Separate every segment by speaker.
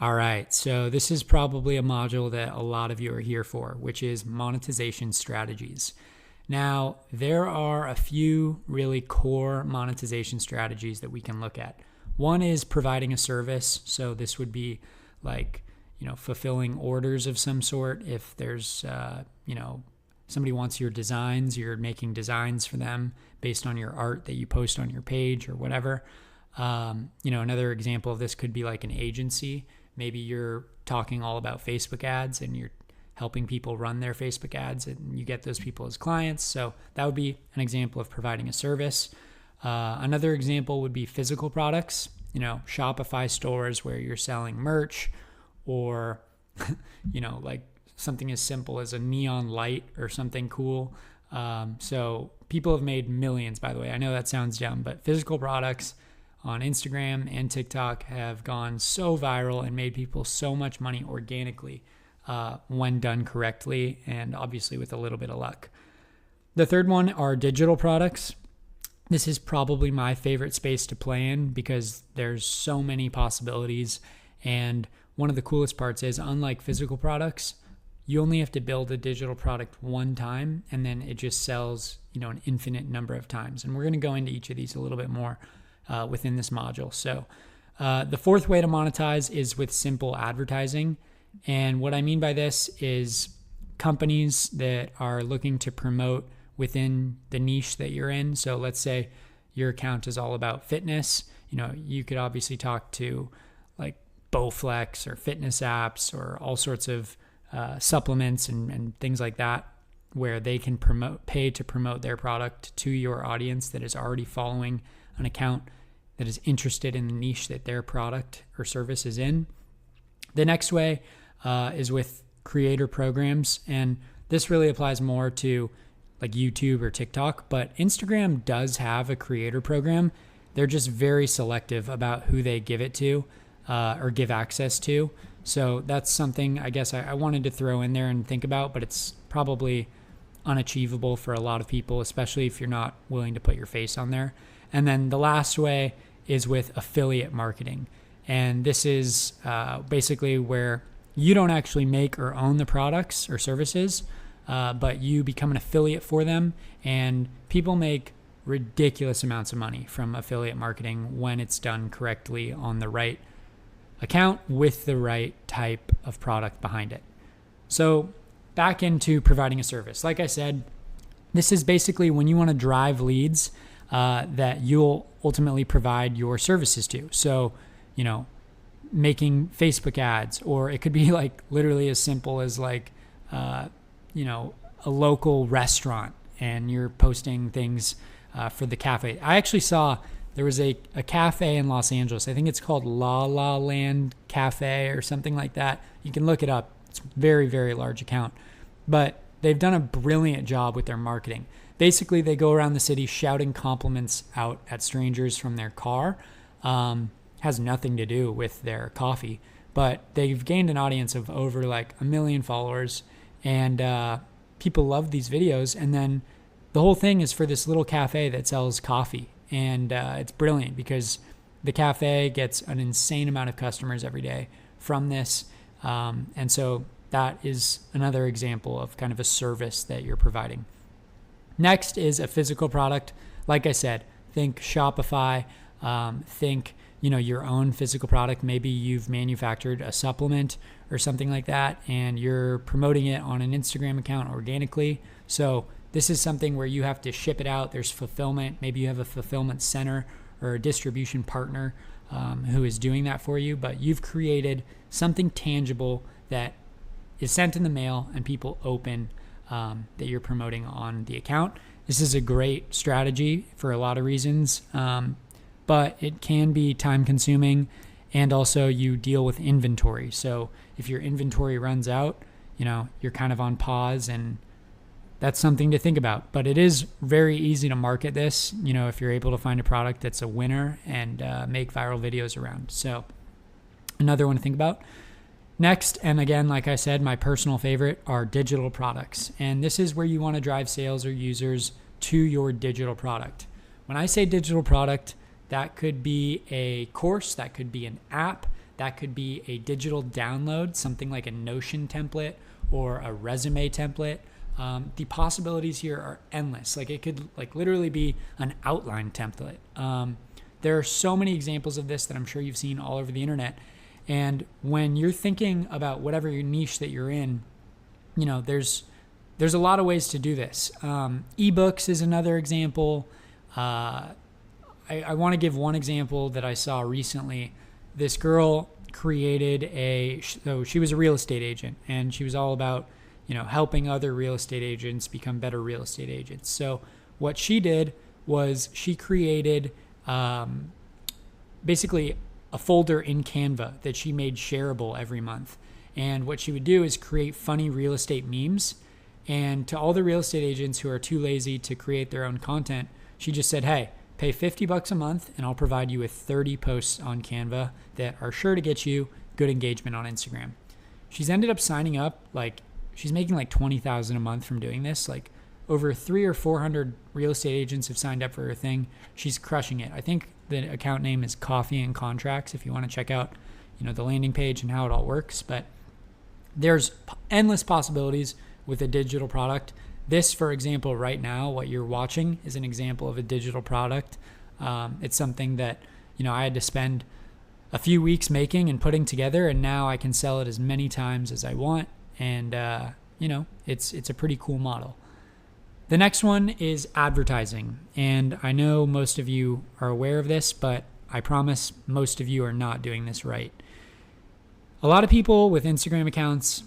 Speaker 1: All right, so this is probably a module that a lot of you are here for, which is monetization strategies. Now, there are a few really core monetization strategies that we can look at. One is providing a service. So this would be like, fulfilling orders of some sort. If there's, somebody wants your designs, you're making designs for them based on your art that you post on your page or whatever. Another example of this could be like an agency. Maybe you're talking all about Facebook ads and you're helping people run their Facebook ads and you get those people as clients. So that would be an example of providing a service. Another example would be physical products, Shopify stores where you're selling merch or, like something as simple as a neon light or something cool. So people have made millions, by the way. I know that sounds dumb, but physical products on Instagram and TikTok have gone so viral and made people so much money organically when done correctly and obviously with a little bit of luck. The third one are digital products. This is probably my favorite space to play in because there's so many possibilities. And one of the coolest parts is, unlike physical products, you only have to build a digital product one time and then it just sells, an infinite number of times. And we're going to go into each of these a little bit more within this module. So the fourth way to monetize is with simple advertising. And what I mean by this is companies that are looking to promote within the niche that you're in. So let's say your account is all about fitness. You could obviously talk to like Bowflex or fitness apps or all sorts of supplements and things like that, where they can pay to promote their product to your audience that is already following an account that is interested in the niche that their product or service is in. The next way is with creator programs. And this really applies more to like YouTube or TikTok, but Instagram does have a creator program. They're just very selective about who they give it to or give access to. So that's something I guess I wanted to throw in there and think about, but it's probably unachievable for a lot of people, especially if you're not willing to put your face on there. And then the last way is with affiliate marketing. And this is basically where you don't actually make or own the products or services, but you become an affiliate for them. And people make ridiculous amounts of money from affiliate marketing when it's done correctly on the right account with the right type of product behind it. So back into providing a service. Like I said, this is basically when you want to drive leads that you'll ultimately provide your services to. So, making Facebook ads, or it could be like literally as simple as like, a local restaurant and you're posting things for the cafe. I actually saw there was a cafe in Los Angeles. I think it's called La La Land Cafe or something like that. You can look it up. It's a very, very large account. But they've done a brilliant job with their marketing. Basically, they go around the city shouting compliments out at strangers from their car. Has nothing to do with their coffee. But they've gained an audience of over like 1 million followers. And people love these videos. And then the whole thing is for this little cafe that sells coffee. And it's brilliant because the cafe gets an insane amount of customers every day from this. And so that is another example of kind of a service that you're providing. Next is a physical product. Like I said, think Shopify, think, your own physical product. Maybe you've manufactured a supplement or something like that, and you're promoting it on an Instagram account organically. So this is something where you have to ship it out. There's fulfillment. Maybe you have a fulfillment center or a distribution partner who is doing that for you, but you've created something tangible that is sent in the mail and people open that you're promoting on the account. This is a great strategy for a lot of reasons, but it can be time consuming, and also you deal with inventory. So if your inventory runs out, you're kind of on pause, and that's something to think about. But it is very easy to market this, if you're able to find a product that's a winner and make viral videos around. So another one to think about. Next, and again, like I said, my personal favorite are digital products. And this is where you want to drive sales or users to your digital product. When I say digital product, that could be a course, that could be an app, That could be a digital download, something like a Notion template or a resume template. The possibilities here are endless. Like it could like literally be an outline template. There are so many examples of this that I'm sure you've seen all over the internet. And when you're thinking about whatever your niche that you're in, you know, there's a lot of ways to do this. Ebooks is another example. I want to give one example that I saw recently. This girl created so she was a real estate agent, and she was all about, you know, helping other real estate agents become better real estate agents. So what she did was she created basically a folder in Canva that she made shareable every month. And what she would do is create funny real estate memes. And to all the real estate agents who are too lazy to create their own content, she just said, hey, pay $50 a month and I'll provide you with 30 posts on Canva that are sure to get you good engagement on Instagram. She's ended up signing up, like she's making like $20,000 a month from doing this. Like over 300 or 400 real estate agents have signed up for her thing. She's crushing it. I think the account name is Coffee and Contracts if you want to check out, you know, the landing page and how it all works. But there's endless possibilities with a digital product. This, for example, right now, what you're watching is an example of a digital product. It's something that, you know, I had to spend a few weeks making and putting together, and now I can sell it as many times as I want. And, you know, it's a pretty cool model. The next one is advertising. And I know most of you are aware of this, but I promise most of you are not doing this right. A lot of people with Instagram accounts,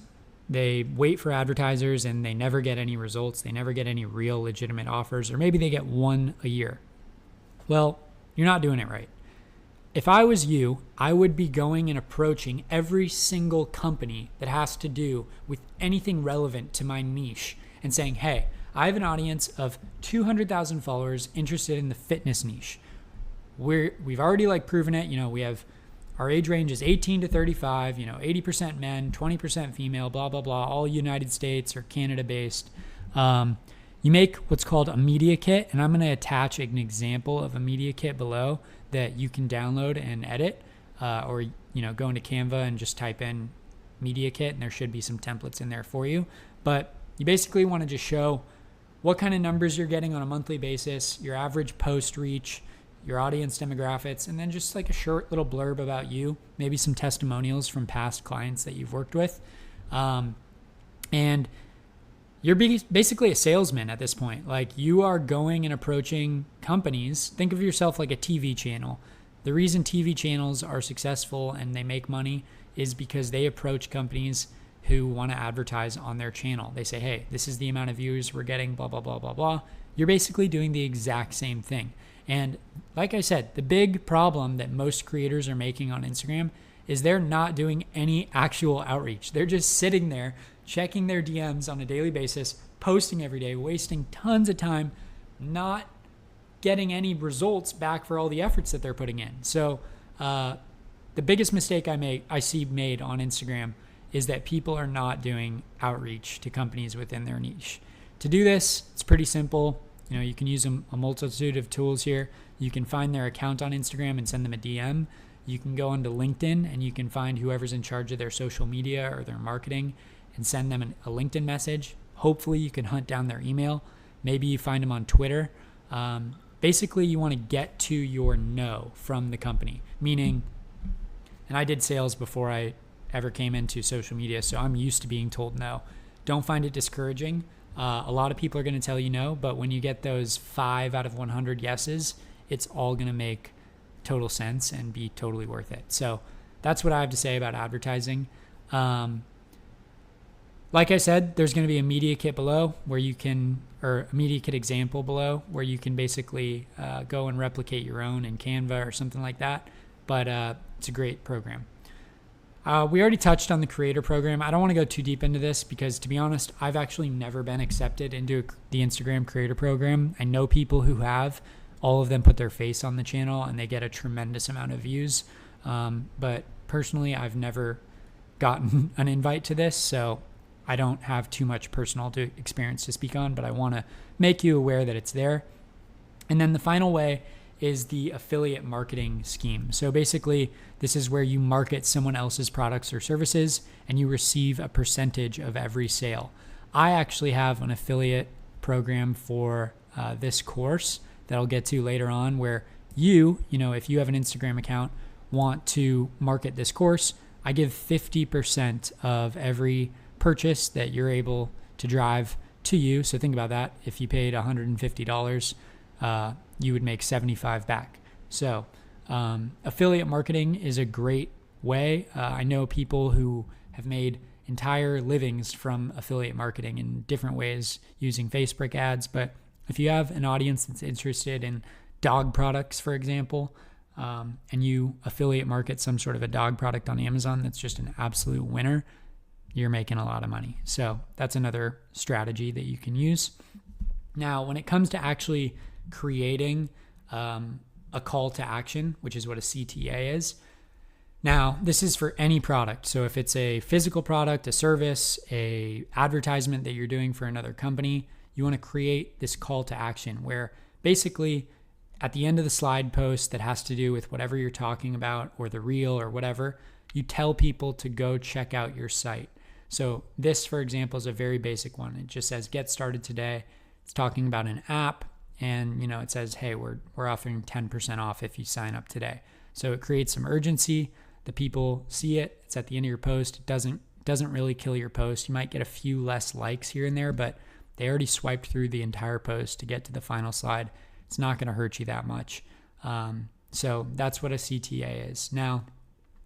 Speaker 1: they wait for advertisers and they never get any results. They never get any real legitimate offers, or maybe they get one a year. Well, you're not doing it right. If I was you, I would be going and approaching every single company that has to do with anything relevant to my niche and saying, hey, I have an audience of 200,000 followers interested in the fitness niche. We've already like proven it. You know, we have our age range is 18 to 35, you know, 80% men, 20% female, blah, blah, blah, all United States or Canada based. You make what's called a media kit, and I'm going to attach an example of a media kit below that you can download and edit, or, you know, go into Canva and just type in media kit, and there should be some templates in there for you. But you basically want to just show what kind of numbers you're getting on a monthly basis, your average post reach, your audience demographics, and then just like a short little blurb about you, maybe some testimonials from past clients that you've worked with. And you're basically a salesman at this point. Like you are going and approaching companies. Think of yourself like a TV channel. The reason TV channels are successful and they make money is because they approach companies who want to advertise on their channel. They say, hey, this is the amount of views we're getting, blah, blah, blah, blah, blah. You're basically doing the exact same thing. And like I said, the big problem that most creators are making on Instagram is they're not doing any actual outreach. They're just sitting there, checking their DMs on a daily basis, posting every day, wasting tons of time, not getting any results back for all the efforts that they're putting in. So the biggest mistake I see made on Instagram is that people are not doing outreach to companies within their niche. To do this, it's pretty simple. You know, you can use a multitude of tools here. You can find their account on Instagram and send them a DM. You can go onto LinkedIn and you can find whoever's in charge of their social media or their marketing and send them a LinkedIn message. Hopefully you can hunt down their email. Maybe you find them on Twitter. Basically, you want to get to your no from the company, meaning, and I did sales before I ever came into social media, so I'm used to being told no. Don't find it discouraging. A lot of people are going to tell you no, but when you get those 5 out of 100 yeses, it's all going to make total sense and be totally worth it. So that's what I have to say about advertising. Like I said, there's going to be a media kit below where you can, or a media kit example below where you can basically go and replicate your own in Canva or something like that. But it's a great program. We already touched on the creator program. I don't want to go too deep into this because, to be honest, I've actually never been accepted into the Instagram creator program. I know people who have. All of them put their face on the channel and they get a tremendous amount of views. But personally, I've never gotten an invite to this, so I don't have too much personal experience to speak on, but I want to make you aware that it's there. And then the final way is the affiliate marketing scheme. So basically, this is where you market someone else's products or services and you receive a percentage of every sale. I actually have an affiliate program for this course that I'll get to later on, where if you have an Instagram account, want to market this course, I give 50% of every purchase that you're able to drive to you. So think about that. If you paid $150, you would make $75 back. So affiliate marketing is a great way. I know people who have made entire livings from affiliate marketing in different ways using Facebook ads. But if you have an audience that's interested in dog products, for example, and you affiliate market some sort of a dog product on Amazon that's just an absolute winner, you're making a lot of money. So that's another strategy that you can use. Now, when it comes to actually creating a call to action, which is what a CTA is. Now, this is for any product. So if it's a physical product, a service, a advertisement that you're doing for another company, you want to create this call to action where basically at the end of the slide post that has to do with whatever you're talking about or the reel or whatever, you tell people to go check out your site. So this, for example, is a very basic one. It just says, get started today. It's talking about an app. And, it says, hey, we're offering 10% off if you sign up today. So it creates some urgency. The people see it. It's at the end of your post. It doesn't really kill your post. You might get a few less likes here and there, but they already swiped through the entire post to get to the final slide. It's not going to hurt you that much. So that's what a CTA is. Now,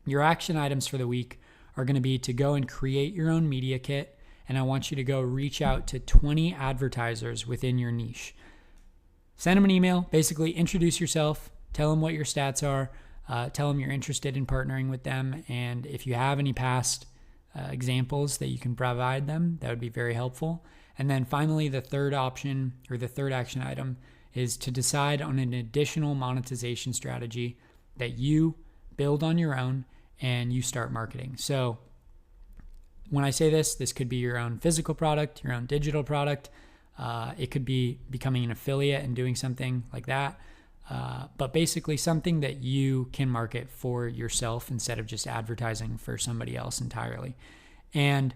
Speaker 1: your action items for the week are going to be to go and create your own media kit. And I want you to go reach out to 20 advertisers within your niche. Send them an email, basically introduce yourself, tell them what your stats are, tell them you're interested in partnering with them. And if you have any past examples that you can provide them, that would be very helpful. And then finally, the third option or the third action item is to decide on an additional monetization strategy that you build on your own and you start marketing. So when I say this could be your own physical product, your own digital product. It could be becoming an affiliate and doing something like that. But basically something that you can market for yourself instead of just advertising for somebody else entirely. And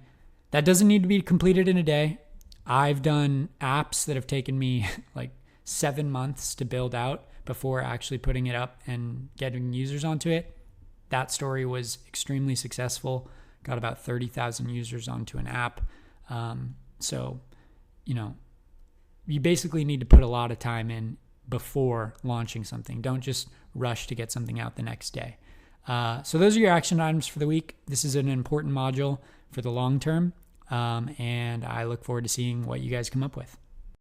Speaker 1: that doesn't need to be completed in a day. I've done apps that have taken me like 7 months to build out before actually putting it up and getting users onto it. That story was extremely successful. Got about 30,000 users onto an app. You basically need to put a lot of time in before launching something. Don't just rush to get something out the next day. So those are your action items for the week. This is an important module for the long term, and I look forward to seeing what you guys come up with.